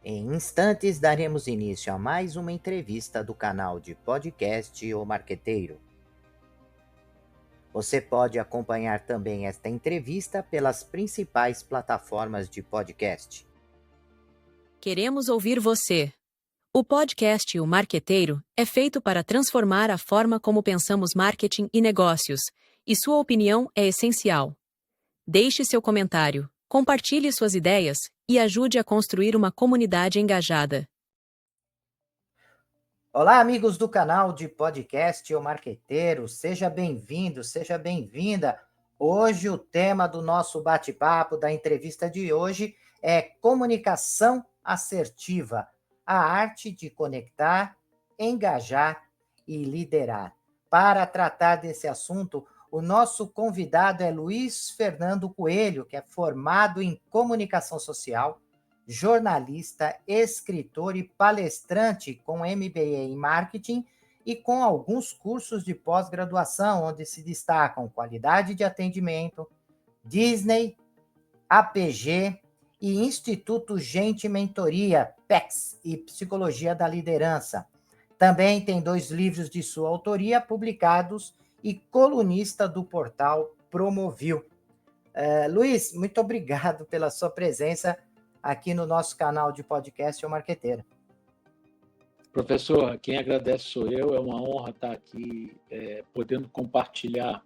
Em instantes, daremos início a mais uma entrevista do canal de podcast O Marqueteiro. Você pode acompanhar também esta entrevista pelas principais plataformas de podcast. Queremos ouvir você. O podcast O Marqueteiro é feito para transformar a forma como pensamos marketing e negócios, e sua opinião é essencial. Deixe seu comentário, compartilhe suas ideias e ajude a construir uma comunidade engajada. Olá, amigos do canal de podcast O Marqueteiro, seja bem-vindo, seja bem-vinda. Hoje o tema do nosso bate-papo, da entrevista de hoje, é comunicação assertiva, a arte de conectar, engajar e liderar. Para tratar desse assunto, o nosso convidado é Luiz Fernando Coelho, que é formado em comunicação social, jornalista, escritor e palestrante com MBA em marketing e com alguns cursos de pós-graduação, onde se destacam qualidade de atendimento, Disney, APG e Instituto Gente Mentoria, PEX, e Psicologia da Liderança. Também tem 2 livros de sua autoria publicados e colunista do portal Promovil. Luiz, muito obrigado pela sua presença aqui no nosso canal de podcast O Marqueteiro. Professor, quem agradece sou eu, é uma honra estar aqui podendo compartilhar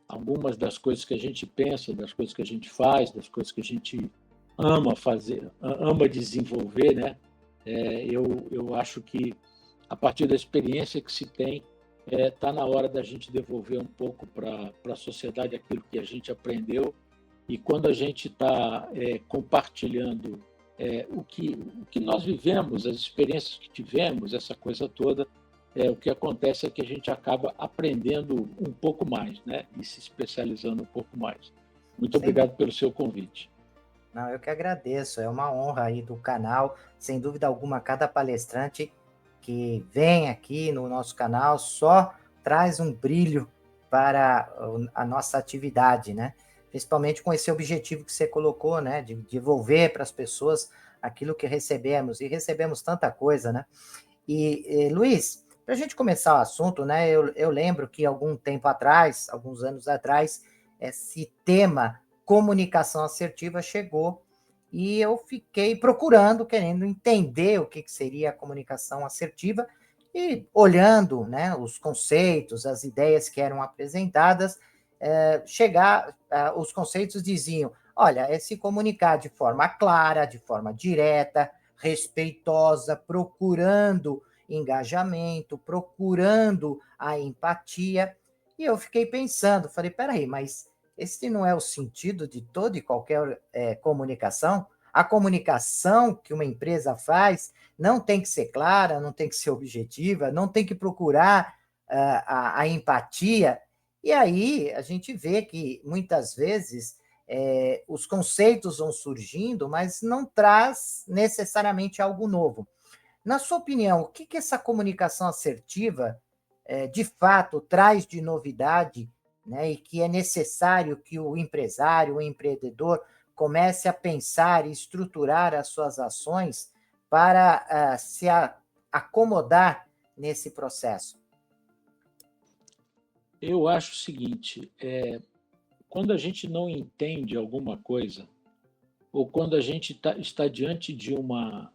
algumas das coisas que a gente pensa, das coisas que a gente faz, das coisas que a gente ama fazer, ama desenvolver, né? Eu acho que a partir da experiência que se tem, está na hora da gente devolver um pouco para a sociedade aquilo que a gente aprendeu, e quando a gente está compartilhando o que nós vivemos, as experiências que tivemos, essa coisa toda, o que acontece é que a gente acaba aprendendo um pouco mais, né? E se especializando um pouco mais. Muito obrigado pelo seu convite. Não, eu que agradeço, é uma honra aí do canal, sem dúvida alguma, cada palestrante que vem aqui no nosso canal só traz um brilho para a nossa atividade, né? Principalmente com esse objetivo que você colocou, né? De devolver para as pessoas aquilo que recebemos, e recebemos tanta coisa, né? Luiz, para a gente começar o assunto, né? Eu lembro que algum tempo atrás, alguns anos atrás, esse tema comunicação assertiva chegou e eu fiquei procurando, querendo entender o que seria a comunicação assertiva e olhando, né, os conceitos, as ideias que eram apresentadas, os conceitos diziam, olha, é se comunicar de forma clara, de forma direta, respeitosa, procurando engajamento, procurando a empatia. E eu fiquei pensando, falei, peraí, mas esse não é o sentido de toda e qualquer comunicação? A comunicação que uma empresa faz não tem que ser clara, não tem que ser objetiva, não tem que procurar a empatia. E aí a gente vê que muitas vezes os conceitos vão surgindo, mas não traz necessariamente algo novo. Na sua opinião, o que essa comunicação assertiva de fato traz de novidade, né, e que é necessário que o empresário, o empreendedor, comece a pensar e estruturar as suas ações para se acomodar nesse processo? Eu acho o seguinte, quando a gente não entende alguma coisa, ou quando a gente está diante de uma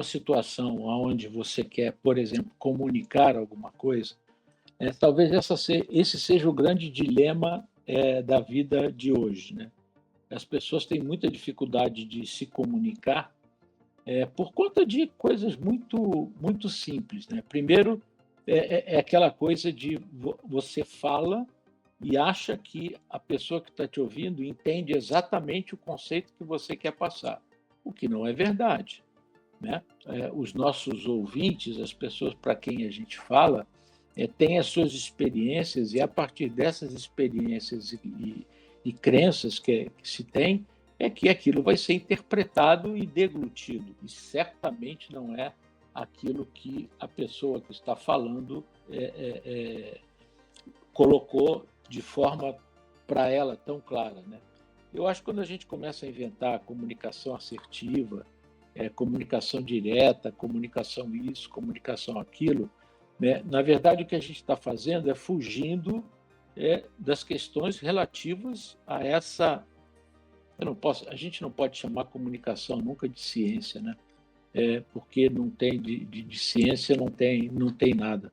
situação onde você quer, por exemplo, comunicar alguma coisa, talvez esse seja o grande dilema da vida de hoje, né? As pessoas têm muita dificuldade de se comunicar por conta de coisas muito, muito simples, né? Primeiro, é aquela coisa de você fala e acha que a pessoa que está te ouvindo entende exatamente o conceito que você quer passar, o que não é verdade, né? Os nossos ouvintes, as pessoas para quem a gente fala, têm as suas experiências, e a partir dessas experiências e crenças que se tem, é que aquilo vai ser interpretado e deglutido, e certamente não é aquilo que a pessoa que está falando colocou de forma para ela tão clara, né? Eu acho que quando a gente começa a inventar a comunicação assertiva, comunicação direta, comunicação isso, comunicação aquilo, né? Na verdade, o que a gente está fazendo é fugindo das questões relativas a essa. A gente não pode chamar comunicação nunca de ciência, né? Porque não tem de ciência, não tem nada.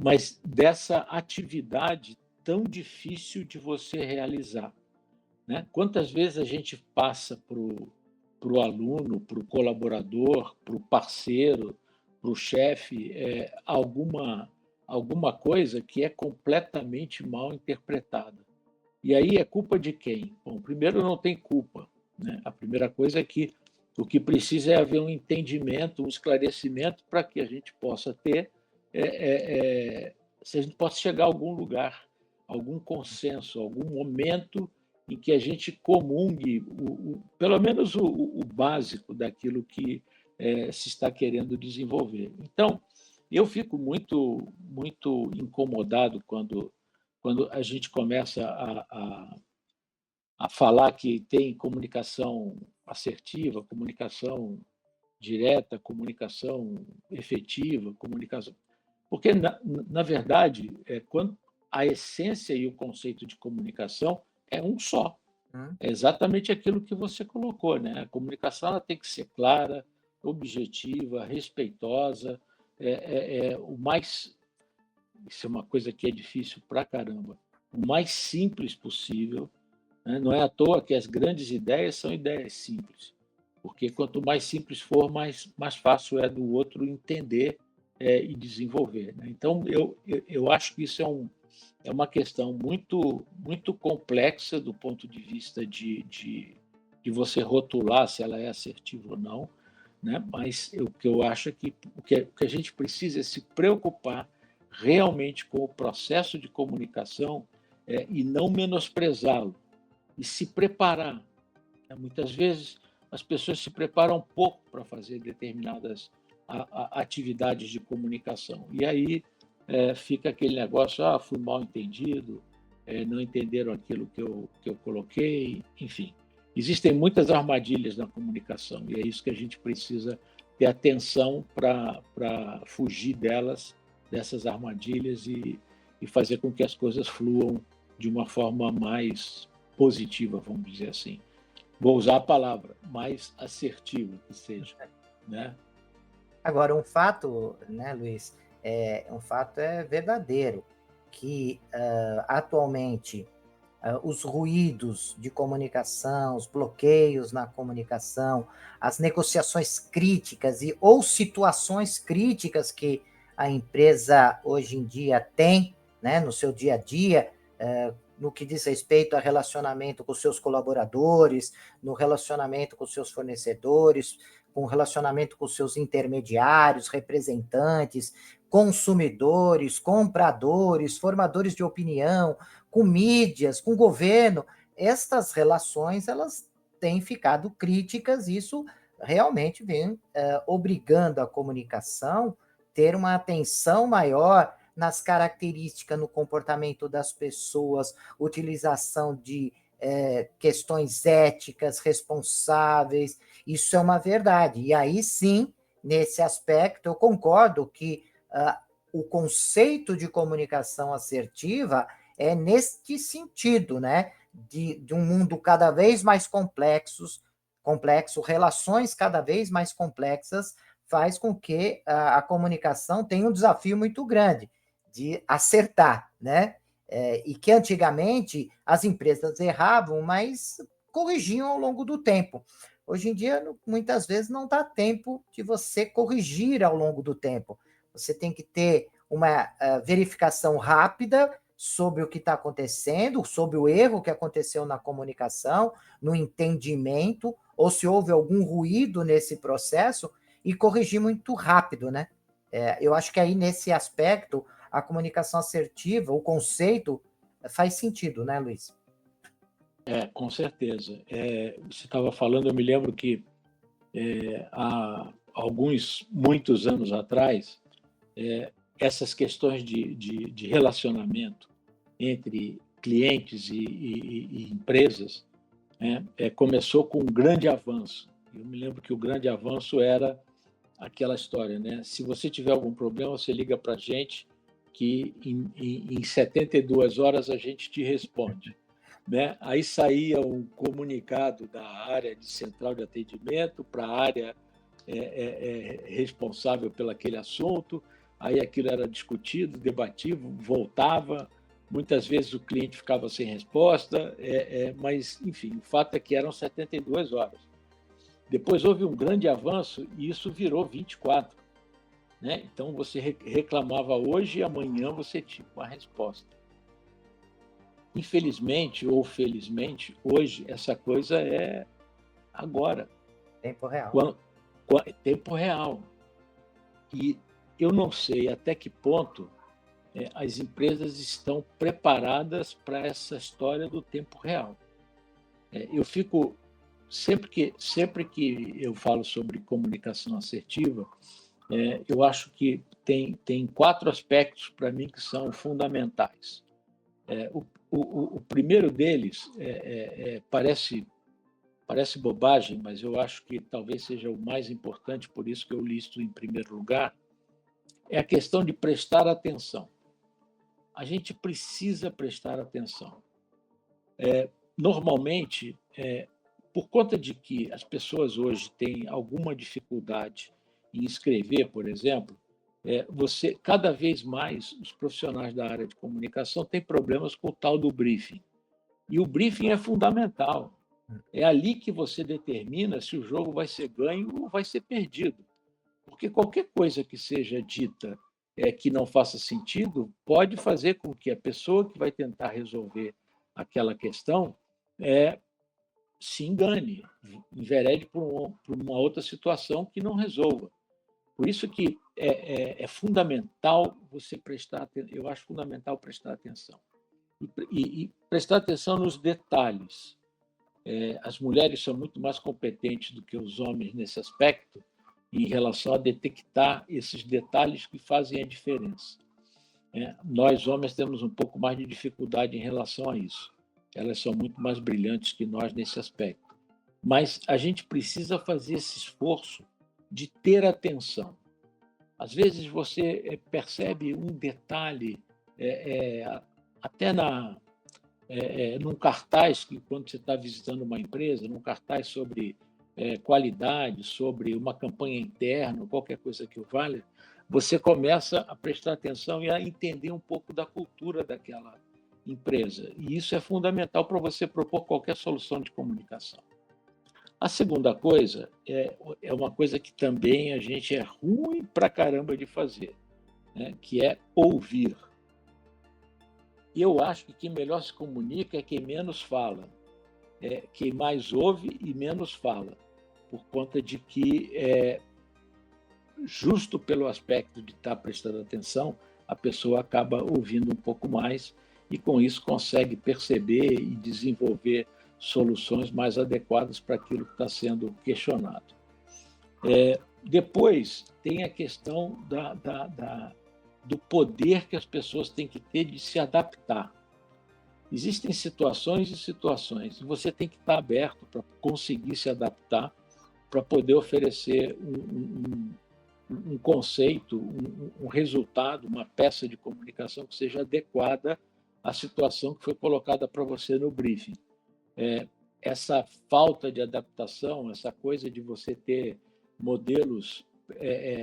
Mas dessa atividade tão difícil de você realizar, né? Quantas vezes a gente passa para o aluno, para o colaborador, para o parceiro, para o chefe, alguma coisa que é completamente mal interpretada. E aí é culpa de quem? Bom, primeiro, não tem culpa, né? A primeira coisa é que o que precisa é haver um entendimento, um esclarecimento para que a gente possa ter, se a gente possa chegar a algum lugar, algum consenso, algum momento em que a gente comungue, pelo menos o básico daquilo que se está querendo desenvolver. Então, eu fico muito, muito incomodado quando a gente começa a falar que tem comunicação assertiva, comunicação direta, comunicação efetiva, comunicação. Porque, na verdade, quando a essência e o conceito de comunicação é um só. É exatamente aquilo que você colocou, né? A comunicação ela tem que ser clara, objetiva, respeitosa, o mais. Isso é uma coisa que é difícil pra caramba. O mais simples possível, né? Não é à toa que as grandes ideias são ideias simples, porque quanto mais simples for, mais fácil é do outro entender e desenvolver, né? Então, eu acho que isso é uma questão muito, muito complexa do ponto de vista de você rotular se ela é assertiva ou não, né? Mas o que eu acho é que o que a gente precisa é se preocupar realmente com o processo de comunicação e não menosprezá-lo, e se preparar, né? Muitas vezes as pessoas se preparam pouco para fazer determinadas atividades de comunicação. E aí fica aquele negócio, fui mal entendido, não entenderam aquilo que eu coloquei, enfim. Existem muitas armadilhas na comunicação e é isso que a gente precisa ter atenção para fugir dessas armadilhas e fazer com que as coisas fluam de uma forma mais positiva, vamos dizer assim. Vou usar a palavra, mais assertiva que seja, né? Agora, um fato, né, Luiz, um fato verdadeiro, que atualmente os ruídos de comunicação, os bloqueios na comunicação, as negociações críticas ou situações críticas que a empresa hoje em dia tem, né, no seu dia a dia, no que diz respeito a relacionamento com seus colaboradores, no relacionamento com seus fornecedores, com relacionamento com seus intermediários, representantes, consumidores, compradores, formadores de opinião, com mídias, com governo. Estas relações, elas têm ficado críticas, isso realmente vem obrigando a comunicação a ter uma atenção maior nas características, no comportamento das pessoas, utilização de questões éticas, responsáveis, isso é uma verdade. E aí sim, nesse aspecto, eu concordo que o conceito de comunicação assertiva é neste sentido, né? De um mundo cada vez mais complexo, relações cada vez mais complexas, faz com que a comunicação tenha um desafio muito grande de acertar, né? E que antigamente as empresas erravam, mas corrigiam ao longo do tempo. Hoje em dia, muitas vezes, não dá tempo de você corrigir ao longo do tempo. Você tem que ter uma verificação rápida sobre o que está acontecendo, sobre o erro que aconteceu na comunicação, no entendimento, ou se houve algum ruído nesse processo, e corrigir muito rápido, né? Eu acho que aí, nesse aspecto, a comunicação assertiva, o conceito, faz sentido, né, Luiz? Com certeza. Você estava falando, eu me lembro que há muitos anos atrás, essas questões de relacionamento entre clientes e empresas, né, começou com um grande avanço. Eu me lembro que o grande avanço era aquela história, né? Se você tiver algum problema, você liga para a gente, que em 72 horas a gente te responde. Né? Aí saía um comunicado da área de central de atendimento para a área responsável pelo aquele assunto, aí aquilo era discutido, debatido, voltava, muitas vezes o cliente ficava sem resposta, mas, enfim, o fato é que eram 72 horas. Depois houve um grande avanço e isso virou 24. Né? Então, você reclamava hoje e amanhã você tinha uma resposta. Infelizmente ou felizmente, hoje essa coisa é agora. Tempo real. Tempo real. E eu não sei até que ponto as empresas estão preparadas para essa história do tempo real. Eu fico, sempre que eu falo sobre comunicação assertiva, eu acho que tem 4 aspectos para mim que são fundamentais. O primeiro deles parece bobagem, mas eu acho que talvez seja o mais importante, por isso que eu listo em primeiro lugar, é a questão de prestar atenção. A gente precisa prestar atenção. Normalmente, por conta de que as pessoas hoje têm alguma dificuldade em escrever, por exemplo, cada vez mais os profissionais da área de comunicação têm problemas com o tal do briefing. E o briefing é fundamental. É ali que você determina se o jogo vai ser ganho ou vai ser perdido. Porque qualquer coisa que seja dita que não faça sentido pode fazer com que a pessoa que vai tentar resolver aquela questão se engane, enverede por uma outra situação que não resolva. Por isso que é fundamental você prestar atenção, eu acho fundamental prestar atenção. E prestar atenção nos detalhes. As mulheres são muito mais competentes do que os homens nesse aspecto, em relação a detectar esses detalhes que fazem a diferença. Nós, homens, temos um pouco mais de dificuldade em relação a isso. Elas são muito mais brilhantes que nós nesse aspecto. Mas a gente precisa fazer esse esforço de ter atenção. Às vezes você percebe um detalhe, até num cartaz, que quando você está visitando uma empresa, num cartaz sobre qualidade, sobre uma campanha interna, qualquer coisa que o valha, você começa a prestar atenção e a entender um pouco da cultura daquela empresa. E isso é fundamental para você propor qualquer solução de comunicação. A segunda coisa é uma coisa que também a gente é ruim pra caramba de fazer, né? Que é ouvir. E eu acho que quem melhor se comunica é quem menos fala. Quem mais ouve e menos fala, por conta de que, justo pelo aspecto de estar prestando atenção, a pessoa acaba ouvindo um pouco mais e, com isso, consegue perceber e desenvolver soluções mais adequadas para aquilo que está sendo questionado. Depois, tem a questão do poder que as pessoas têm que ter de se adaptar. Existem situações e situações, e você tem que estar aberto para conseguir se adaptar, para poder oferecer um conceito, um resultado, uma peça de comunicação que seja adequada à situação que foi colocada para você no briefing. Essa falta de adaptação, essa coisa de você ter modelos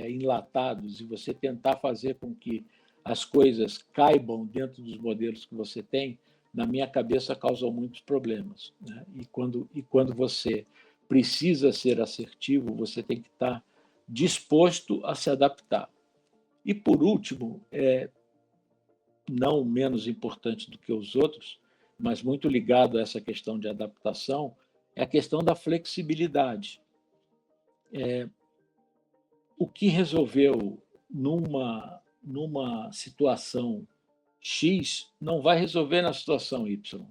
enlatados e você tentar fazer com que as coisas caibam dentro dos modelos que você tem, na minha cabeça, causam muitos problemas, né? E quando você precisa ser assertivo, você tem que estar disposto a se adaptar. E, por último, não menos importante do que os outros, mas muito ligado a essa questão de adaptação, é a questão da flexibilidade. O que resolveu numa situação X não vai resolver na situação Y.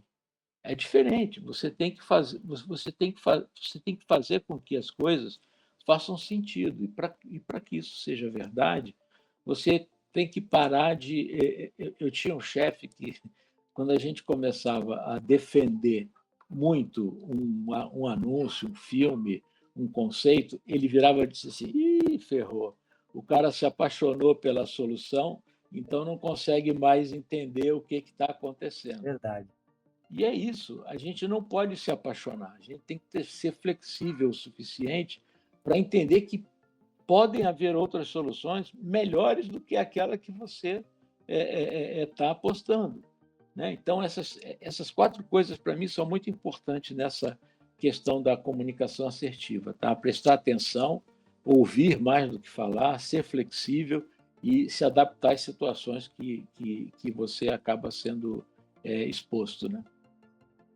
É diferente. Você tem que fazer com que as coisas façam sentido. E para que isso seja verdade, você tem que parar de. Eu tinha um chefe que, quando a gente começava a defender muito um anúncio, um filme, um conceito, ele virava e disse assim: ih, ferrou, o cara se apaixonou pela solução, então não consegue mais entender o que está acontecendo. Verdade. E é isso, a gente não pode se apaixonar, a gente tem que ser flexível o suficiente para entender que podem haver outras soluções melhores do que aquela que você está apostando, né? Então, essas 4 coisas, para mim, são muito importantes nessa questão da comunicação assertiva, tá? Prestar atenção, ouvir mais do que falar, ser flexível e se adaptar às situações que você acaba sendo exposto, né?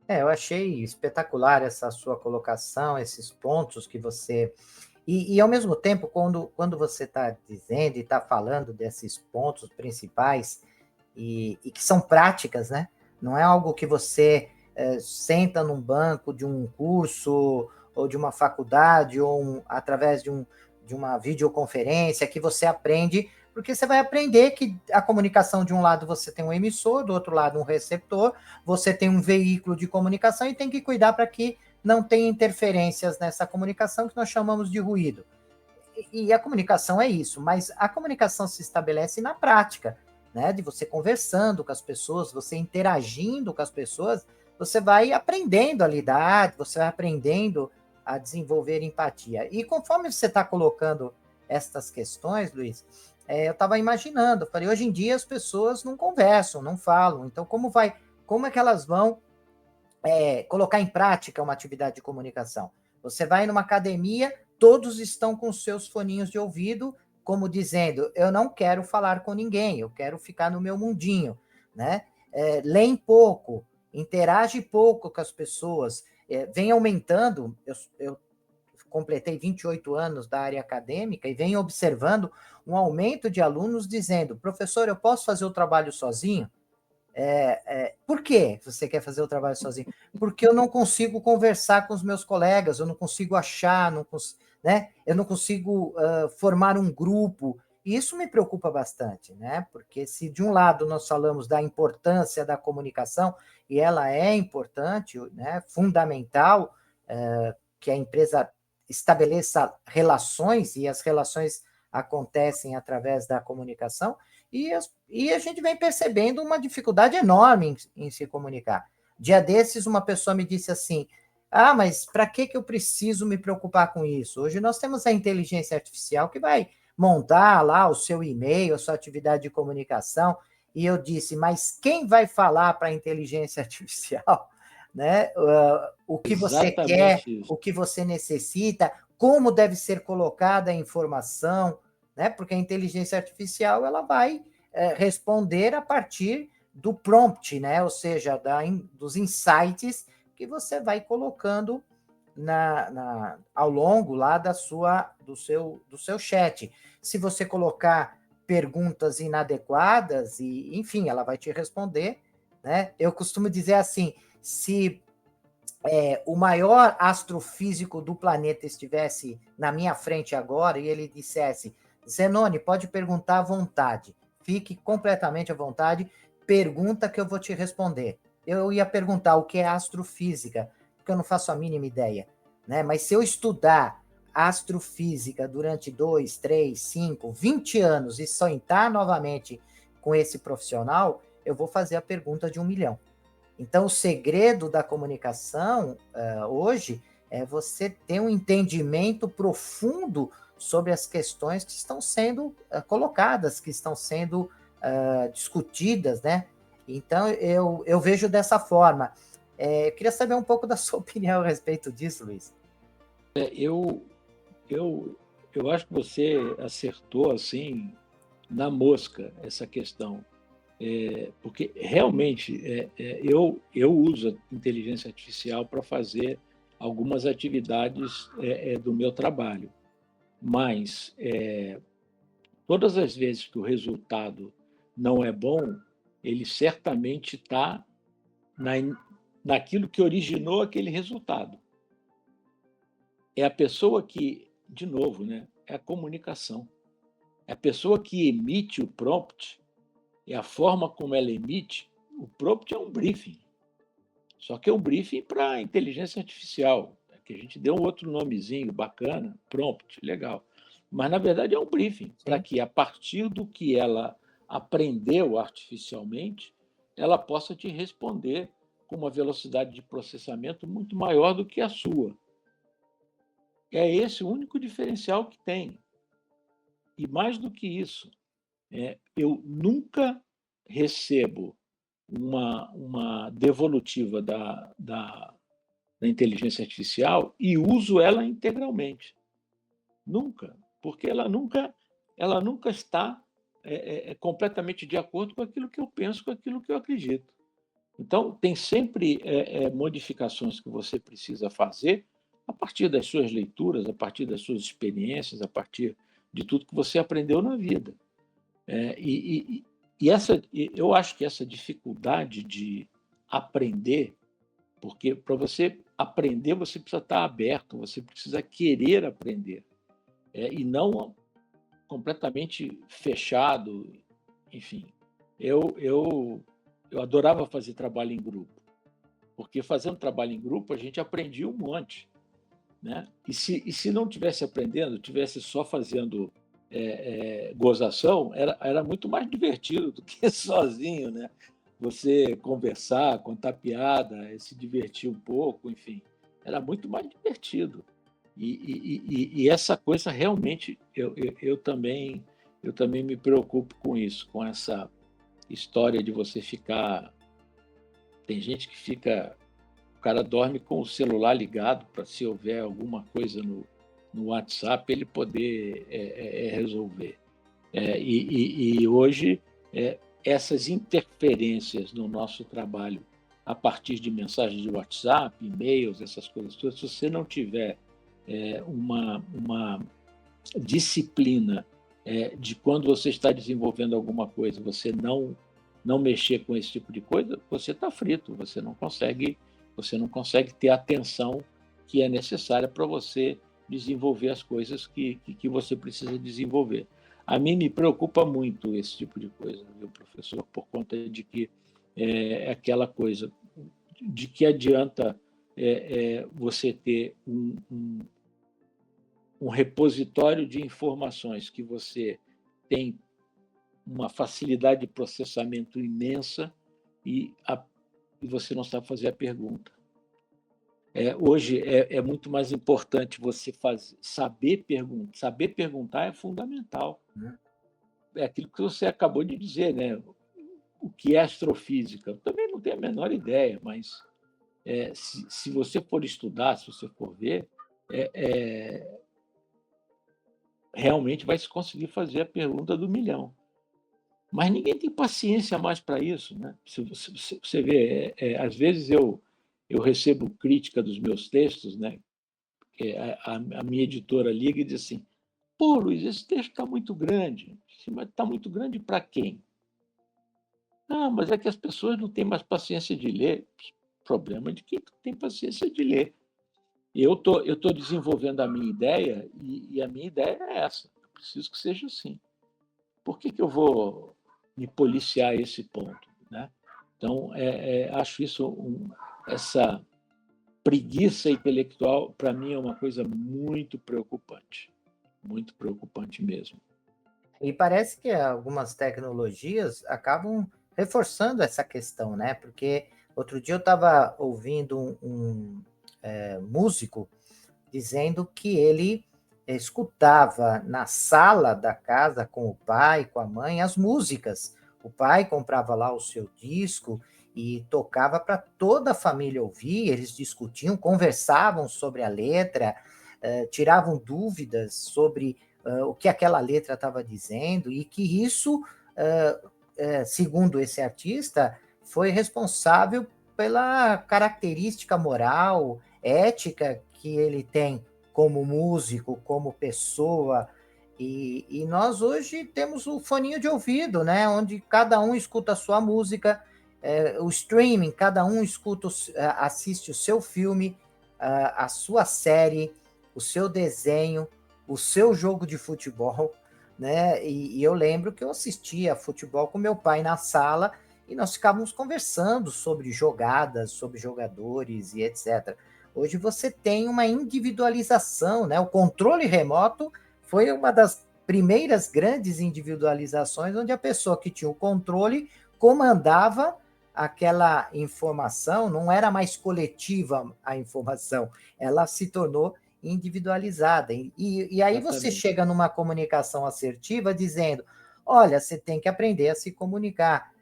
Eu achei espetacular essa sua colocação, esses pontos que você. E ao mesmo tempo, quando você está dizendo e está falando desses pontos principais, e que são práticas, né? Não é algo que você senta num banco de um curso ou de uma faculdade ou através de uma videoconferência que você aprende, porque você vai aprender que a comunicação de um lado você tem um emissor, do outro lado um receptor, você tem um veículo de comunicação e tem que cuidar para que não tenha interferências nessa comunicação que nós chamamos de ruído. E a comunicação é isso, mas a comunicação se estabelece na prática, né? De você conversando com as pessoas, você interagindo com as pessoas, você vai aprendendo a lidar, você vai aprendendo a desenvolver empatia. E conforme você está colocando estas questões, Luiz, eu estava imaginando, eu falei, hoje em dia as pessoas não conversam, não falam, então como é que elas vão colocar em prática uma atividade de comunicação? Você vai numa academia, todos estão com seus foninhos de ouvido, como dizendo, eu não quero falar com ninguém, eu quero ficar no meu mundinho, né? Leem pouco, interage pouco com as pessoas, vem aumentando, eu completei 28 anos da área acadêmica e venho observando um aumento de alunos dizendo, professor, eu posso fazer o trabalho sozinho? Por que você quer fazer o trabalho sozinho? Porque eu não consigo conversar com os meus colegas, eu não consigo achar, né? Eu não consigo formar um grupo. E isso me preocupa bastante, né? Porque se de um lado nós falamos da importância da comunicação, e ela é importante, né? Fundamental, que a empresa estabeleça relações, e as relações acontecem através da comunicação, e a gente vem percebendo uma dificuldade enorme em se comunicar. Dia desses, uma pessoa me disse assim, mas para que eu preciso me preocupar com isso? Hoje nós temos a inteligência artificial que vai montar lá o seu e-mail, a sua atividade de comunicação, e eu disse, mas quem vai falar para a inteligência artificial, né? O que você quer, Exatamente isso. o que você necessita, como deve ser colocada a informação, né? Porque a inteligência artificial ela vai responder a partir do prompt, né? Ou seja, dos insights que você vai colocando ao longo lá do seu chat. Se você colocar perguntas inadequadas, e enfim, ela vai te responder, né? Eu costumo dizer assim, se o maior astrofísico do planeta estivesse na minha frente agora e ele dissesse, Zenoni, pode perguntar à vontade, fique completamente à vontade, pergunta que eu vou te responder. Eu ia perguntar o que é astrofísica, porque eu não faço a mínima ideia, né? Mas se eu estudar astrofísica durante 2, 3, 5, 20 anos e só entrar novamente com esse profissional, eu vou fazer a pergunta de 1 milhão. Então, o segredo da comunicação hoje é você ter um entendimento profundo sobre as questões que estão sendo colocadas, que estão sendo discutidas, né? Então, eu vejo dessa forma. Eu queria saber um pouco da sua opinião a respeito disso, Luiz. Eu acho que você acertou assim na mosca essa questão. Porque realmente eu uso a inteligência artificial para fazer algumas atividades do meu trabalho, mas todas as vezes que o resultado não é bom, ele certamente está naquilo que originou aquele resultado. É a pessoa que, de novo, né, é a comunicação. É a pessoa que emite o prompt, é a forma como ela emite. O prompt é um briefing, só que é um briefing para a inteligência artificial. que a gente deu um outro nomezinho bacana, prompt, legal. Mas, na verdade, é um briefing, para Sim. que, a partir do que ela aprendeu artificialmente, ela possa te responder com uma velocidade de processamento muito maior do que a sua. É esse o único diferencial que tem. E mais do que isso, eu nunca recebo uma devolutiva da inteligência artificial e uso ela integralmente. Nunca, porque ela nunca está completamente de acordo com aquilo que eu penso, com aquilo que eu acredito. Então, tem sempre modificações que você precisa fazer a partir das suas leituras, a partir das suas experiências, a partir de tudo que você aprendeu na vida. Eu acho que essa dificuldade de aprender, porque para você aprender, você precisa estar aberto, você precisa querer aprender, e não completamente fechado. Enfim, eu adorava fazer trabalho em grupo, porque fazendo trabalho em grupo a gente aprendia um monte, né? E se não tivesse aprendendo, tivesse só fazendo gozação, era muito mais divertido do que sozinho, né? Você conversar, contar piada, se divertir um pouco, enfim, era muito mais divertido. E essa coisa realmente eu também me preocupo com isso, com essa história de você ficar. Tem gente que fica. O cara dorme com o celular ligado para, se houver alguma coisa no WhatsApp, ele poder resolver. E hoje, essas interferências no nosso trabalho, a partir de mensagens de WhatsApp, e-mails, essas coisas todas, se você não tiver uma disciplina de quando você está desenvolvendo alguma coisa, você não mexer com esse tipo de coisa, você está frito, você não consegue ter a atenção que é necessária para você desenvolver as coisas que você precisa desenvolver. A mim me preocupa muito esse tipo de coisa, viu, professor, por conta de que é aquela coisa de que adianta você ter um repositório de informações que você tem uma facilidade de processamento imensa e você não sabe fazer a pergunta. Hoje é muito mais importante você saber perguntar. Saber perguntar é fundamental. Uhum. É aquilo que você acabou de dizer, né? O que é astrofísica? Eu também não tenho a menor ideia, mas se você for estudar, se você for ver, realmente vai se conseguir fazer a pergunta do milhão. Mas ninguém tem paciência mais para isso, né? Se você vê, às vezes eu recebo crítica dos meus textos, né? A minha editora liga e diz assim: pô, Luiz, esse texto está muito grande. Mas está muito grande para quem? Ah, mas é que as pessoas não têm mais paciência de ler. Problema de quem não tem paciência de ler. Eu tô desenvolvendo a minha ideia e a minha ideia é essa. Eu preciso que seja assim. Por que eu vou me policiar a esse ponto, né? Então, acho essa preguiça intelectual, para mim, é uma coisa muito preocupante mesmo. E parece que algumas tecnologias acabam reforçando essa questão, né? Porque outro dia eu estava ouvindo um músico dizendo que ele escutava na sala da casa com o pai, com a mãe, as músicas. O pai comprava lá o seu disco e tocava para toda a família ouvir, eles discutiam, conversavam sobre a letra, tiravam dúvidas sobre o que aquela letra estava dizendo, e que isso, segundo esse artista, foi responsável pela característica moral, ética que ele tem como músico, como pessoa. E nós hoje temos o foninho de ouvido, né? Onde cada um escuta a sua música, o streaming, cada um escuta, assiste o seu filme, a sua série, o seu desenho, o seu jogo de futebol, né? E eu lembro que eu assistia futebol com meu pai na sala e nós ficávamos conversando sobre jogadas, sobre jogadores e etc. Hoje você tem uma individualização, né? O controle remoto foi uma das primeiras grandes individualizações, onde a pessoa que tinha o controle comandava aquela informação, não era mais coletiva a informação, ela se tornou individualizada. E aí você Exatamente. chega numa comunicação assertiva dizendo, olha, você tem que aprender a se comunicar.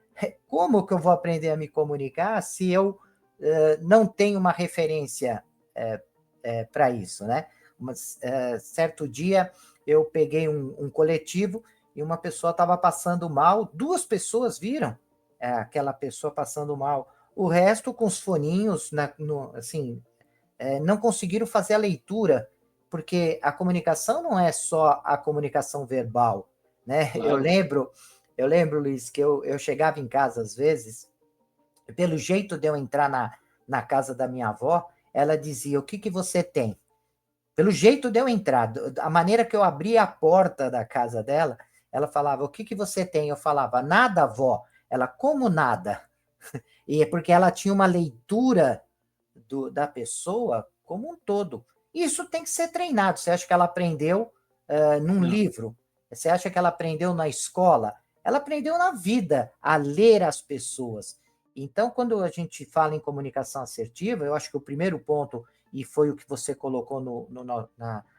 Como que eu vou aprender a me comunicar se eu não tenho uma referência para isso, né? Mas, certo dia eu peguei um coletivo e uma pessoa estava passando mal, 2 pessoas viram aquela pessoa passando mal, o resto com os foninhos, assim, não conseguiram fazer a leitura, porque a comunicação não é só a comunicação verbal, né? Claro. Eu lembro, Luiz, que eu chegava em casa às vezes, pelo jeito de eu entrar na casa da minha avó, ela dizia, o que que você tem? Pelo jeito de eu entrar, a maneira que eu abria a porta da casa dela, ela falava, o que que você tem? Eu falava, nada, avó. Ela, como nada? E é porque ela tinha uma leitura da pessoa como um todo. Isso tem que ser treinado. Você acha que ela aprendeu num Não. livro? Você acha que ela aprendeu na escola? Ela aprendeu na vida a ler as pessoas. Então, quando a gente fala em comunicação assertiva, eu acho que o primeiro ponto, e foi o que você colocou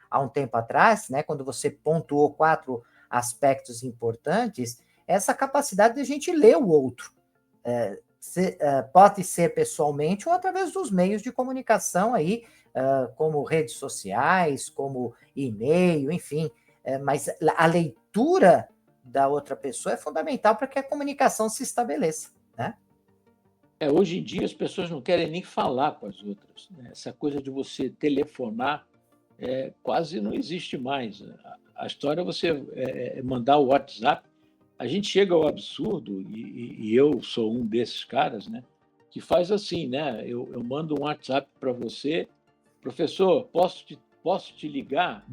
há um tempo atrás, né, quando você pontuou 4 aspectos importantes, essa capacidade de a gente ler o outro. Pode ser pessoalmente ou através dos meios de comunicação aí, como redes sociais, como e-mail, enfim. Mas a leitura da outra pessoa é fundamental para que a comunicação se estabeleça, né? Hoje em dia as pessoas não querem nem falar com as outras, né? Essa coisa de você telefonar quase não existe mais. A história é você mandar o WhatsApp. A gente chega ao absurdo, e eu sou um desses caras, né, que faz assim, né? Eu mando um WhatsApp para você, professor, posso te ligar?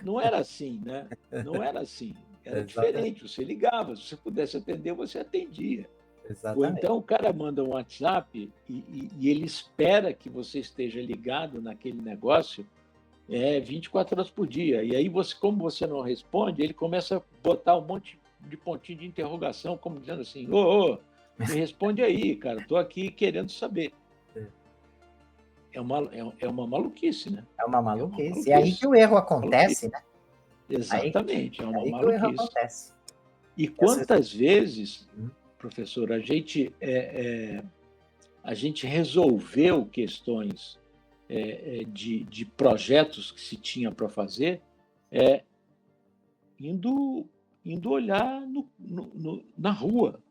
Não era assim, né? Não era assim. Era Exatamente. diferente. Você ligava, se você pudesse atender, você atendia. Ou Exatamente. então o cara manda um WhatsApp e ele espera que você esteja ligado naquele negócio 24 horas por dia. E aí, como você não responde, ele começa a botar um monte de pontinho de interrogação, como dizendo assim, ô, me responde aí, cara, estou aqui querendo saber. É uma maluquice, né? É uma É uma maluquice. É aí que maluquice. o erro Maluquice. acontece, né? Exatamente, é uma Aí que o erro maluquice. acontece. E E às vezes... quantas vezes, Hum. professor, a gente resolveu questões de projetos que se tinha para fazer indo, indo olhar na rua,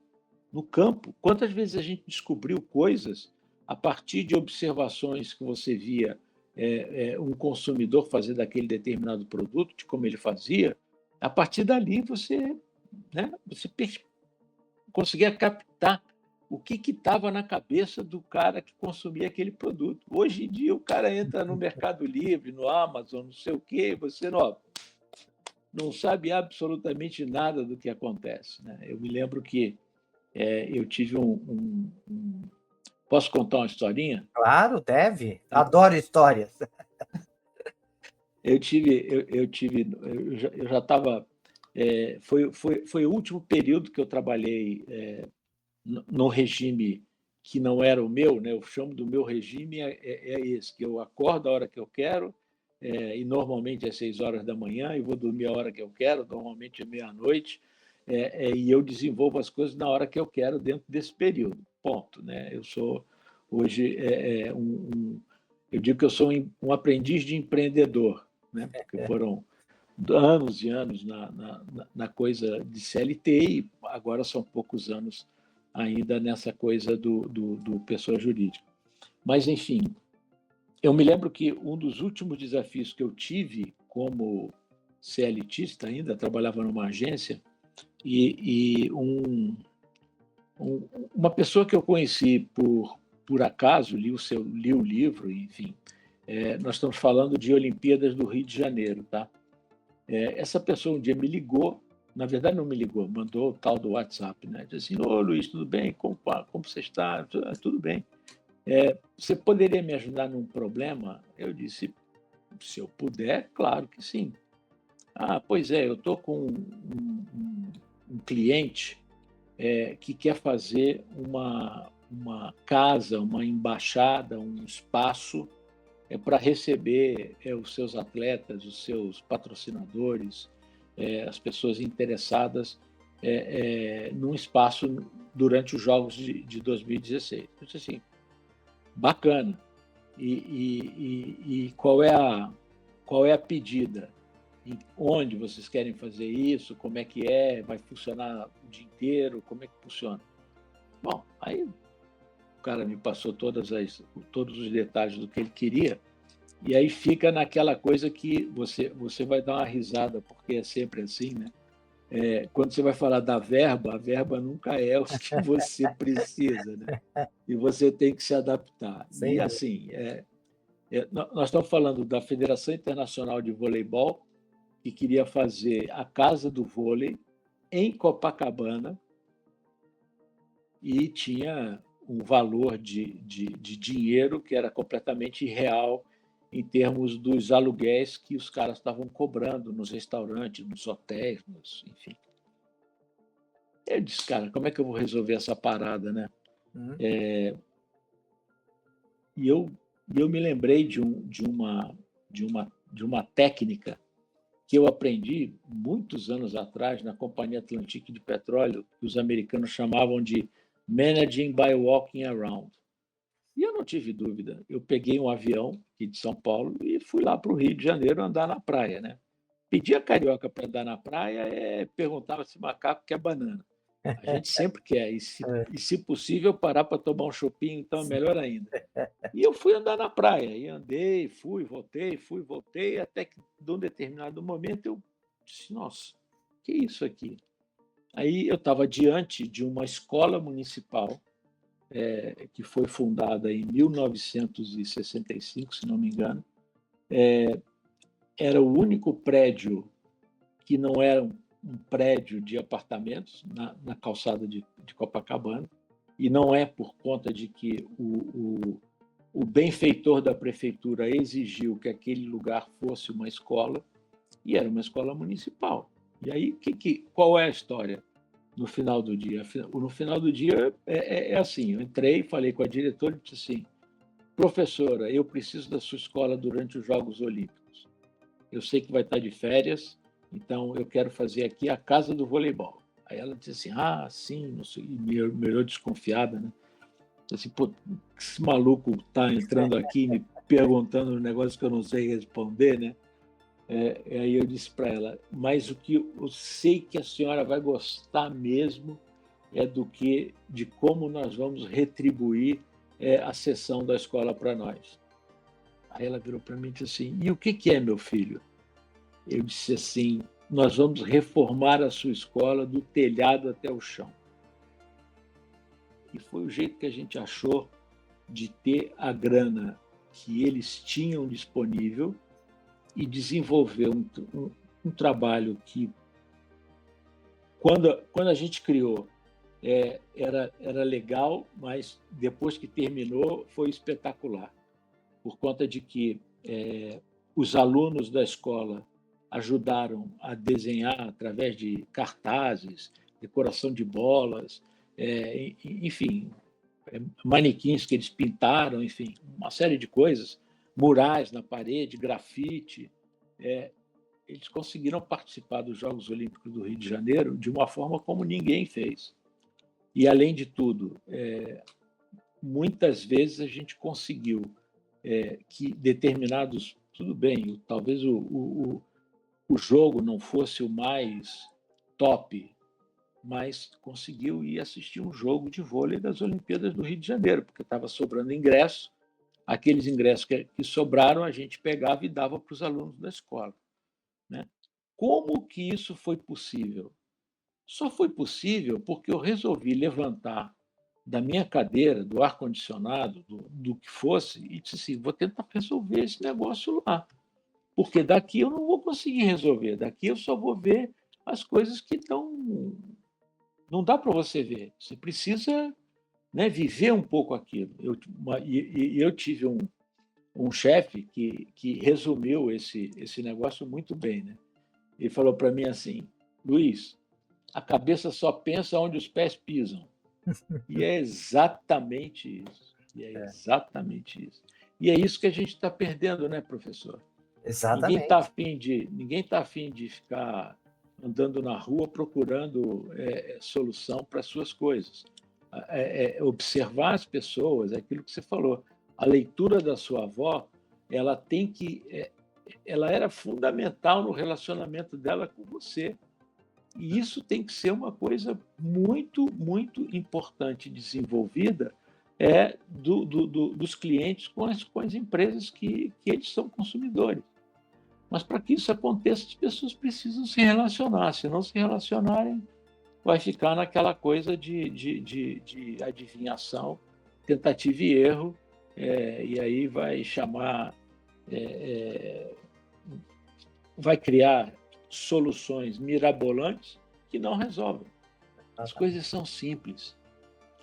no campo. Quantas vezes a gente descobriu coisas a partir de observações que você via um consumidor fazer daquele determinado produto, de como ele fazia, a partir dali você conseguia captar o que estava na cabeça do cara que consumia aquele produto. Hoje em dia, o cara entra no Mercado Livre, no Amazon, não sei o quê, você não sabe absolutamente nada do que acontece, né? Eu me lembro que eu tive Posso contar uma historinha? Claro, deve. Adoro histórias. Eu já estava. Foi o último período que eu trabalhei no regime que não era o meu, né? Eu chamo do meu regime esse, que eu acordo a hora que eu quero, e normalmente é 6 horas da manhã, e vou dormir a hora que eu quero, normalmente é meia-noite, e eu desenvolvo as coisas na hora que eu quero dentro desse período. Ponto, né? Eu sou hoje eu digo que eu sou um aprendiz de empreendedor, né? Porque foram anos e anos na coisa de CLT e agora são poucos anos ainda nessa coisa do pessoa jurídica. Mas, enfim, eu me lembro que um dos últimos desafios que eu tive como CLTista ainda, trabalhava numa agência, e uma pessoa que eu conheci por acaso, li o livro, enfim, nós estamos falando de Olimpíadas do Rio de Janeiro, tá? Essa pessoa um dia me ligou, na verdade não me ligou, mandou o tal do WhatsApp, né? Disse assim, ô Luiz, tudo bem? Como você está? Tudo bem. Você poderia me ajudar num problema? Eu disse, se eu puder, claro que sim. Ah, pois é, eu estou com um cliente que quer fazer uma casa, uma embaixada, um espaço para receber os seus atletas, os seus patrocinadores, as pessoas interessadas num espaço durante os Jogos de 2016. Eu disse assim, bacana. E qual é a pedida? E onde vocês querem fazer isso? Como é que é? Vai funcionar o dia inteiro? Como é que funciona? Bom, aí o cara me passou todos os detalhes do que ele queria, e aí fica naquela coisa que você vai dar uma risada, porque é sempre assim, né? Quando você vai falar da verba, a verba nunca é o que você precisa, né? E você tem que se adaptar. E assim, nós estamos falando da Federação Internacional de Voleibol, que queria fazer a Casa do Vôlei em Copacabana e tinha um valor de dinheiro que era completamente irreal em termos dos aluguéis que os caras estavam cobrando nos restaurantes, nos hotéis, enfim. Eu disse, cara, como é que eu vou resolver essa parada, né? E eu me lembrei de uma técnica que eu aprendi muitos anos atrás na Companhia Atlantique de Petróleo, que os americanos chamavam de Managing by Walking Around. E eu não tive dúvida. Eu peguei um avião aqui de São Paulo e fui lá para o Rio de Janeiro andar na praia, né? Pedir a carioca para andar na praia perguntava se macaco quer banana. A gente sempre quer. E se possível, parar para tomar um chopinho, então é melhor ainda. E eu fui andar na praia, e andei, fui, voltei, até que, de um determinado momento, eu disse, nossa, que é isso aqui? Aí eu estava diante de uma escola municipal, que foi fundada em 1965, se não me engano. Era o único prédio que não era um prédio de apartamentos na calçada de Copacabana, e não é por conta de que o benfeitor da prefeitura exigiu que aquele lugar fosse uma escola, e era uma escola municipal. E aí, qual é a história no final do dia? No final do dia é assim, eu entrei, falei com a diretora e disse assim, professora, eu preciso da sua escola durante os Jogos Olímpicos. Eu sei que vai estar de férias, então eu quero fazer aqui a Casa do Voleibol. Aí ela disse assim, sim, não sei, e me olhou desconfiada, né? Assim, pô, esse maluco está entrando aqui me perguntando um negócio que eu não sei responder, né? Aí eu disse para ela, mas o que eu sei que a senhora vai gostar mesmo é de como nós vamos retribuir a cessão da escola para nós. Aí ela virou para mim e disse assim, e o que é, meu filho? Eu disse assim, nós vamos reformar a sua escola do telhado até o chão. E foi o jeito que a gente achou de ter a grana que eles tinham disponível e desenvolver um trabalho que, quando a gente criou, era legal, mas depois que terminou foi espetacular, por conta de que os alunos da escola ajudaram a desenhar através de cartazes, decoração de bolas, enfim, manequins que eles pintaram, enfim, uma série de coisas, murais na parede, grafite. Eles conseguiram participar dos Jogos Olímpicos do Rio de Janeiro de uma forma como ninguém fez. E, além de tudo, muitas vezes a gente conseguiu que determinados... Tudo bem, talvez o jogo não fosse o mais top, mas conseguiu ir assistir um jogo de vôlei das Olimpíadas do Rio de Janeiro, porque estava sobrando ingresso. Aqueles ingressos que sobraram, a gente pegava e dava para os alunos da escola, né? Como que isso foi possível? Só foi possível porque eu resolvi levantar da minha cadeira, do ar-condicionado, do que fosse, e disse assim, vou tentar resolver esse negócio lá, porque daqui eu não vou conseguir resolver, daqui eu só vou ver as coisas que estão... Não dá para você ver, você precisa, né, viver um pouco aquilo. Eu tive um chefe que resumiu esse negócio muito bem, né? Ele falou para mim assim: Luiz, a cabeça só pensa onde os pés pisam. E é exatamente isso. E é exatamente isso. E é isso que a gente está perdendo, né, professor? Exatamente. Ninguém tá afim de ficar andando na rua procurando solução para as suas coisas. Observar as pessoas, é aquilo que você falou. A leitura da sua avó, ela tem que, ela era fundamental no relacionamento dela com você. E isso tem que ser uma coisa muito, muito importante desenvolvida dos clientes com as empresas que eles são consumidores. Mas para que isso aconteça, as pessoas precisam se relacionar. Se não se relacionarem, vai ficar naquela coisa de adivinhação, tentativa e erro, e aí vai chamar, vai criar soluções mirabolantes que não resolvem. As coisas são simples.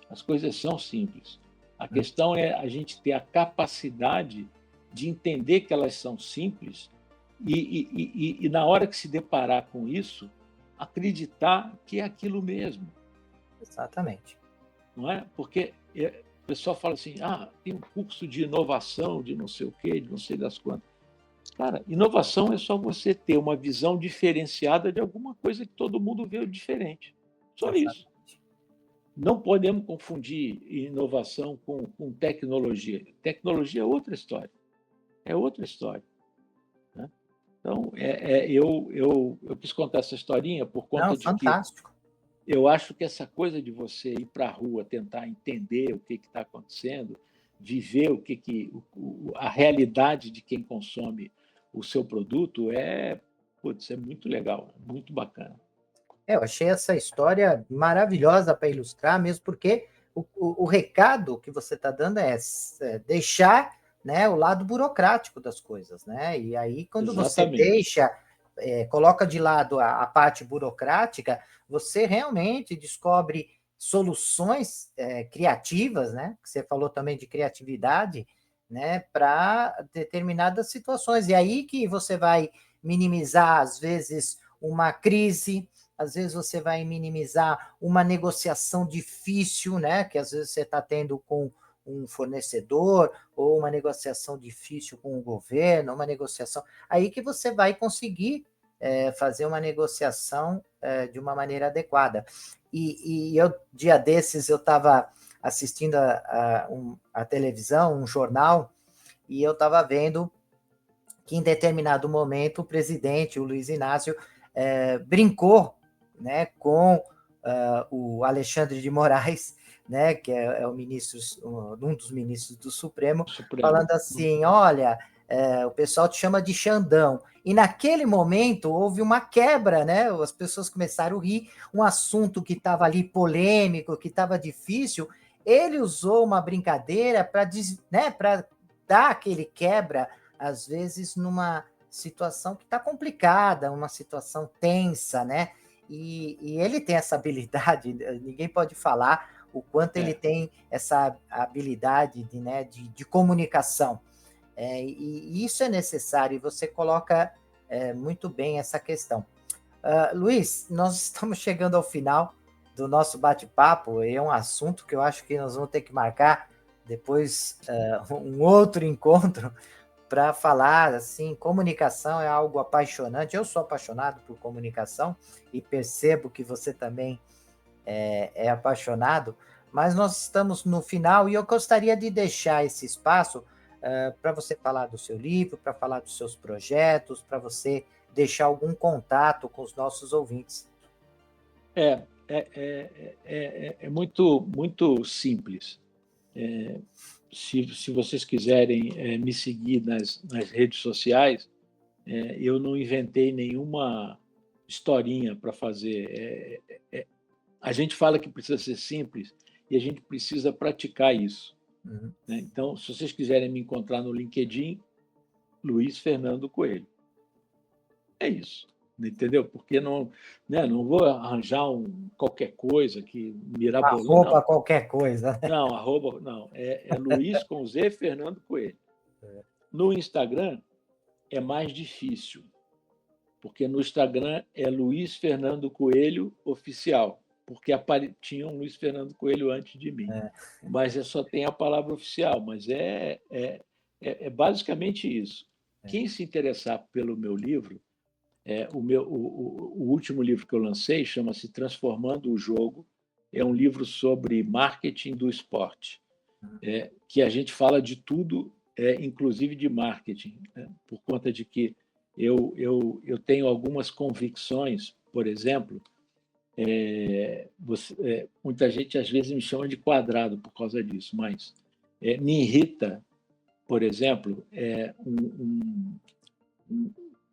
As coisas são simples. A questão é a gente ter a capacidade de entender que elas são simples e na hora que se deparar com isso, acreditar que é aquilo mesmo. Exatamente. Não é? Porque o pessoal fala assim, tem um curso de inovação, de não sei o quê, de não sei das quantas. Cara, inovação é só você ter uma visão diferenciada de alguma coisa que todo mundo vê diferente. Só isso. Não podemos confundir inovação com tecnologia. Tecnologia é outra história. É outra história. Né? Então, eu quis contar essa historinha por conta de que eu acho que essa coisa de você ir para a rua, tentar entender o que está acontecendo, viver a realidade de quem consome o seu produto é muito legal, muito bacana. Eu achei essa história maravilhosa para ilustrar, mesmo porque o recado que você está dando é deixar, né, o lado burocrático das coisas, né? E aí, quando você deixa, coloca de lado a parte burocrática, você realmente descobre soluções criativas, né? Você falou também de criatividade, né, para determinadas situações. E aí que você vai minimizar, às vezes, uma crise, às vezes você vai minimizar uma negociação difícil, né, que às vezes você está tendo com um fornecedor, ou uma negociação difícil com o governo, uma negociação... Aí que você vai conseguir fazer uma negociação de uma maneira adequada. E eu, dia desses, eu estava assistindo a televisão, um jornal, e eu estava vendo que em determinado momento o presidente, o Luiz Inácio, brincou, né, com o Alexandre de Moraes, né, que é um dos ministros do Supremo, falando assim, olha, o pessoal te chama de Xandão. E naquele momento houve uma quebra, né? As pessoas começaram a rir, um assunto que estava ali polêmico, que estava difícil, ele usou uma brincadeira para, né, para dar aquele quebra, às vezes numa situação que está complicada, uma situação tensa, né? E ele tem essa habilidade, ninguém pode falar o quanto ele tem essa habilidade de comunicação. E isso é necessário, e você coloca muito bem essa questão. Luiz, nós estamos chegando ao final do nosso bate-papo, e é um assunto que eu acho que nós vamos ter que marcar depois um outro encontro, para falar assim, comunicação é algo apaixonante. Eu sou apaixonado por comunicação e percebo que você também é apaixonado, mas nós estamos no final e eu gostaria de deixar esse espaço para você falar do seu livro, para falar dos seus projetos, para você deixar algum contato com os nossos ouvintes. É muito, muito simples. Se vocês quiserem me seguir nas redes sociais, eu não inventei nenhuma historinha para fazer. A gente fala que precisa ser simples e a gente precisa praticar isso. Uhum. Né? Então, se vocês quiserem me encontrar no LinkedIn, Luiz Fernando Coelho. É isso. entendeu? Porque não, né, não vou arranjar qualquer coisa que mirabolante, Arroba não. qualquer coisa. Não, arroba, não. É Luiz com Z, Fernando Coelho. No Instagram é mais difícil, porque no Instagram é Luiz Fernando Coelho Oficial, porque tinha um Luiz Fernando Coelho antes de mim. Mas só tem a palavra oficial, mas é basicamente isso. Quem se interessar pelo meu livro, o último livro que eu lancei chama-se Transformando o Jogo, é um livro sobre marketing do esporte, que a gente fala de tudo, inclusive de marketing, né? Por conta de que eu tenho algumas convicções, por exemplo, muita gente às vezes me chama de quadrado por causa disso, mas me irrita, por exemplo,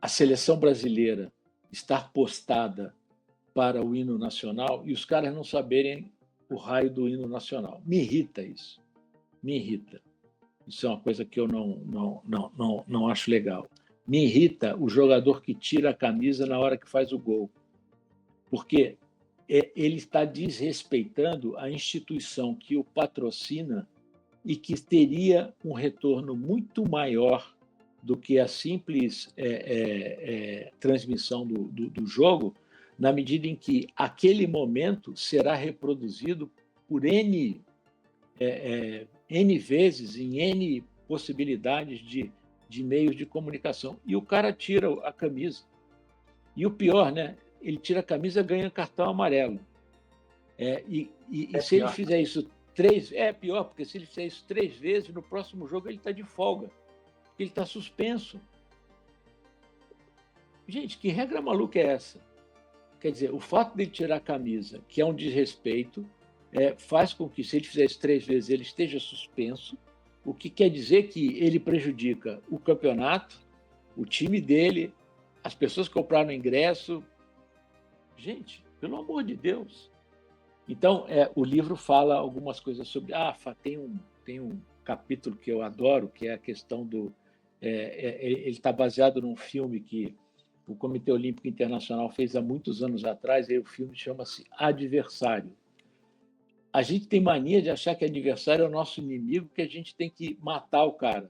a seleção brasileira estar postada para o hino nacional e os caras não saberem o raio do hino nacional. Me irrita isso. Me irrita. Isso é uma coisa que eu não acho legal. Me irrita o jogador que tira a camisa na hora que faz o gol, porque ele está desrespeitando a instituição que o patrocina e que teria um retorno muito maior do que a simples transmissão do jogo, na medida em que aquele momento será reproduzido por N vezes, em N possibilidades de meios de comunicação. E o cara tira a camisa. E o pior, né? Ele tira a camisa e ganha cartão amarelo. E se ele fizer isso pior, porque se ele fizer isso 3 vezes, no próximo jogo ele está de folga. Ele está suspenso. Gente, que regra maluca é essa? Quer dizer, o fato de ele tirar a camisa, que é um desrespeito, faz com que, se ele fizer isso 3 vezes, ele esteja suspenso, o que quer dizer que ele prejudica o campeonato, o time dele, as pessoas que compraram ingresso. Gente, pelo amor de Deus. Então, o livro fala algumas coisas sobre... tem um capítulo que eu adoro, que é a questão do... ele está baseado num filme que o Comitê Olímpico Internacional fez há muitos anos atrás, e o filme chama-se Adversário. A gente tem mania de achar que adversário é o nosso inimigo, que a gente tem que matar o cara.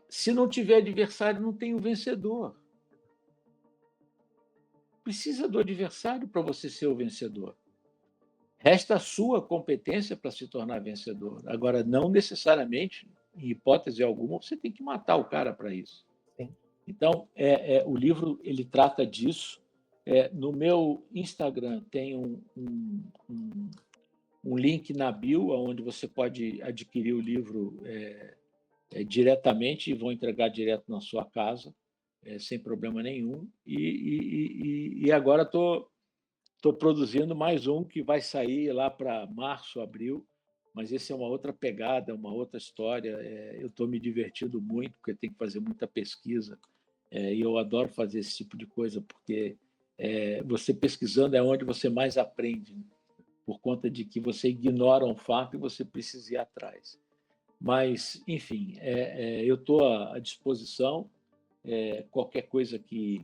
Se não tiver adversário, não tem o vencedor. Precisa do adversário para você ser o vencedor. Resta a sua competência para se tornar vencedor. Agora, não necessariamente, em hipótese alguma, você tem que matar o cara para isso. Sim. Então, o livro ele trata disso. No meu Instagram tem um link na bio, onde você pode adquirir o livro diretamente e vão entregar direto na sua casa, sem problema nenhum. E agora estou produzindo mais um que vai sair lá para março, abril, mas esse é uma outra pegada, uma outra história. Eu estou me divertindo muito, porque tem que fazer muita pesquisa, e eu adoro fazer esse tipo de coisa, porque você pesquisando é onde você mais aprende, né? Por conta de que você ignora um fato e você precisa ir atrás. Mas, enfim, eu estou à disposição. Qualquer coisa que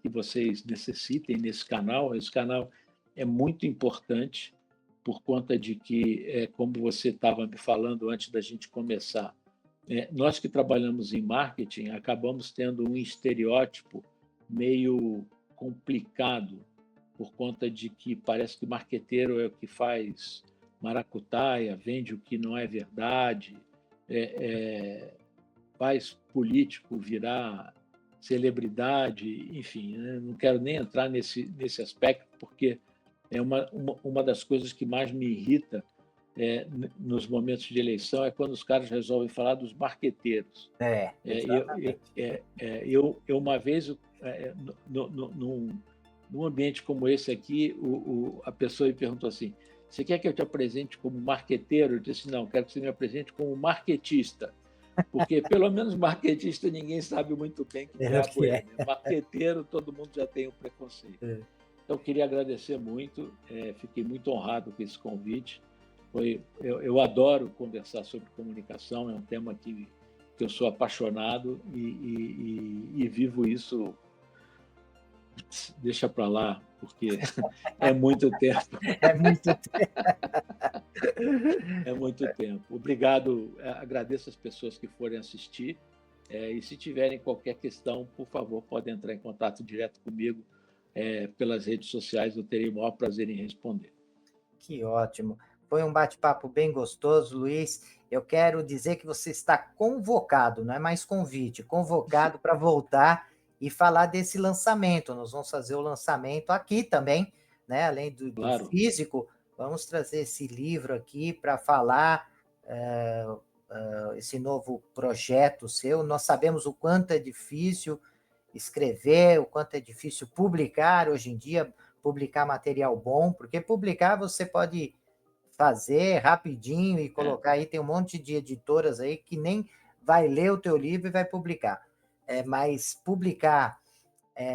vocês necessitem nesse canal. Esse canal é muito importante por conta de que, como você estava me falando antes da gente começar, nós que trabalhamos em marketing acabamos tendo um estereótipo meio complicado por conta de que parece que marqueteiro é o que faz maracutaia, vende o que não é verdade, faz político virar celebridade, enfim, né? Não quero nem entrar nesse aspecto, porque é uma das coisas que mais me irrita nos momentos de eleição, é quando os caras resolvem falar dos marqueteiros. Exatamente. Eu uma vez, num ambiente como esse aqui, a pessoa me perguntou assim: você quer que eu te apresente como marqueteiro? Eu disse: não, quero que você me apresente como marquetista. Porque, pelo menos, marquetista ninguém sabe muito bem que diabo é. Né? Marqueteiro, todo mundo já tem um preconceito. Então, queria agradecer muito, fiquei muito honrado com esse convite. Eu adoro conversar sobre comunicação, é um tema que que eu sou apaixonado e vivo isso. Deixa para lá, porque é muito tempo. É muito tempo. É muito tempo. Obrigado, agradeço as pessoas que forem assistir. E se tiverem qualquer questão, por favor, podem entrar em contato direto comigo pelas redes sociais, eu terei o maior prazer em responder. Que ótimo. Foi um bate-papo bem gostoso, Luiz. Eu quero dizer que você está convocado, não é mais convite, convocado para voltar e falar desse lançamento. Nós vamos fazer o lançamento aqui também, né? Além do Claro. físico, vamos trazer esse livro aqui para falar esse novo projeto seu. Nós sabemos o quanto é difícil escrever, o quanto é difícil publicar hoje em dia, publicar material bom, porque publicar você pode fazer rapidinho e colocar aí, tem um monte de editoras aí que nem vai ler o teu livro e vai publicar. Mas publicar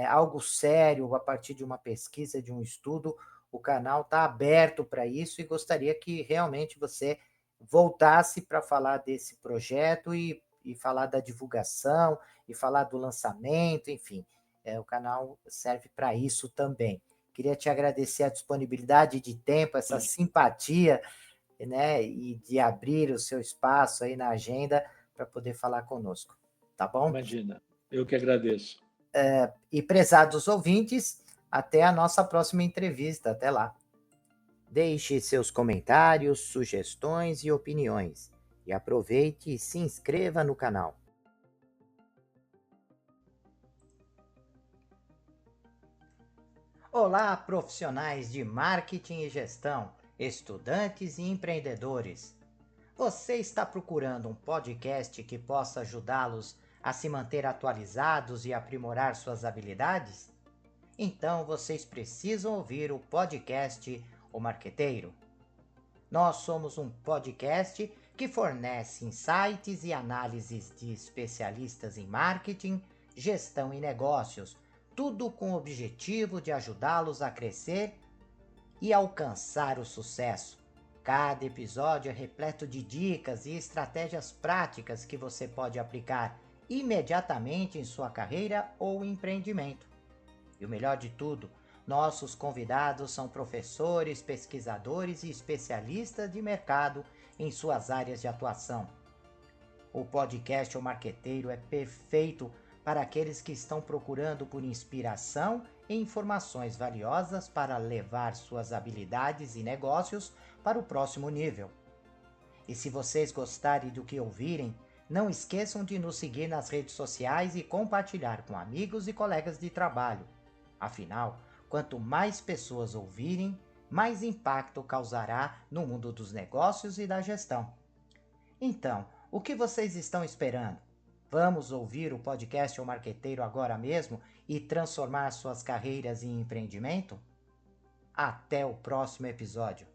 algo sério a partir de uma pesquisa, de um estudo, o canal está aberto para isso e gostaria que realmente você voltasse para falar desse projeto e falar da divulgação, e falar do lançamento, enfim. O canal serve para isso também. Queria te agradecer a disponibilidade de tempo, essa simpatia, né, e de abrir o seu espaço aí na agenda para poder falar conosco, tá bom? Imagina, eu que agradeço. E prezados ouvintes, até a nossa próxima entrevista, até lá. Deixe seus comentários, sugestões e opiniões. E aproveite e se inscreva no canal. Olá, profissionais de marketing e gestão, estudantes e empreendedores. Você está procurando um podcast que possa ajudá-los a se manter atualizados e aprimorar suas habilidades? Então vocês precisam ouvir o podcast O Marqueteiro. Nós somos um podcast que fornece insights e análises de especialistas em marketing, gestão e negócios, tudo com o objetivo de ajudá-los a crescer e alcançar o sucesso. Cada episódio é repleto de dicas e estratégias práticas que você pode aplicar imediatamente em sua carreira ou empreendimento. E o melhor de tudo, nossos convidados são professores, pesquisadores e especialistas de mercado em suas áreas de atuação. O podcast O Marqueteiro é perfeito para aqueles que estão procurando por inspiração e informações valiosas para levar suas habilidades e negócios para o próximo nível. E se vocês gostarem do que ouvirem, não esqueçam de nos seguir nas redes sociais e compartilhar com amigos e colegas de trabalho. Afinal, quanto mais pessoas ouvirem, mais impacto causará no mundo dos negócios e da gestão. Então, o que vocês estão esperando? Vamos ouvir o podcast O Marqueteiro agora mesmo e transformar suas carreiras em empreendimento? Até o próximo episódio.